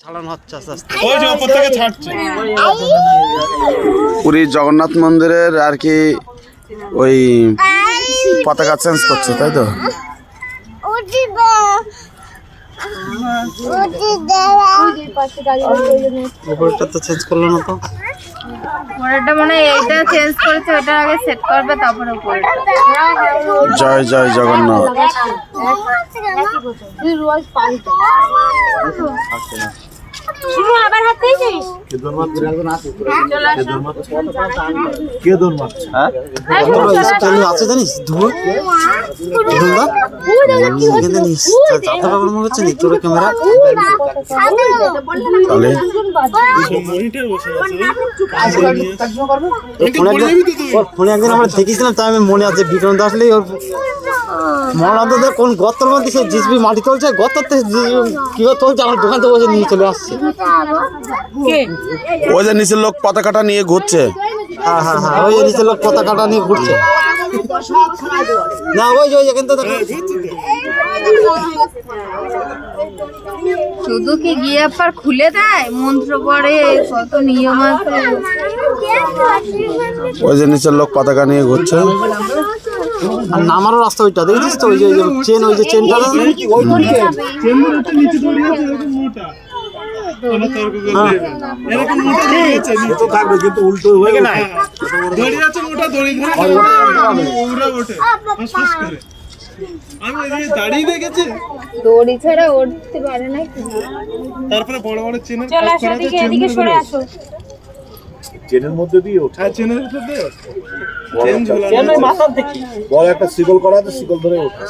ছাড়ানো হচ্ছে আস্তে আস্তে। ওই যে উপর থেকে ছাড়ছে। পুরী জগন্নাথ মন্দিরের আর কি ওই পতাকা চেঞ্জ করছে, তাই তো? উপরটা তো চেঞ্জ করলো না তো। পরেরটা মানে এইটা চেঞ্জ করেছে, ওটা আগে সেট করবে তারপরে উপরেরটা। জয় জয় জগন্নাথ। আবার হাত দিয়েছিস? আছে জানিস ধুর ক্যামেরা তাহলে ফোনে একদিন আমরা দেখেছিলাম, তাই আমি মনে আছে বিক্রম আসলেই ওর মনে কোন গর্তর মধ্যে সে জিসবি মাটি তুলছে, গর্তর থেকে কি তুলছে, আমার দোকান থেকে বসে নিয়ে চলে আসছে। ওই যে নিচের লোক পতাকাটা নিয়ে ঘুরছে। হ্যাঁ হ্যাঁ হ্যাঁ, ওই যে নিচের লোক পতাকাটা নিয়ে ঘুরছে। না ওই যে কিন্তু শুধু কি গিয়ে আবার খুলে দেয়, মন্ত্র পড়ে, কত নিয়ম আছে। ওই যে নিচের লোক পতাকা নিয়ে ঘুরছে। আর নামারও রাস্তা ওইটা দেখেছিস তো, ওই যে চেন, ওই যে চেনটা এরকম মোটা থাকবে কিন্তু উল্টো হয়ে না। দড়ি আছে মোটা, দড়ি ধরে উড়ে ওঠে ফসফস করে। আমি এদিকে দাঁড়িয়ে দেখেছি, দড়ি ছাড়া উঠতে পারে না। তারপরে বড় বড় চেনের চল আসো, এদিকে সরে আসো। চেনের মধ্যে দিয়ে ওঠে। হ্যাঁ, চেনের ভিতর দিয়ে চেন ঝোলানো, চেন মাথার দেখি বড় একটা শিকল করা আছে, শিকল ধরে ওঠে।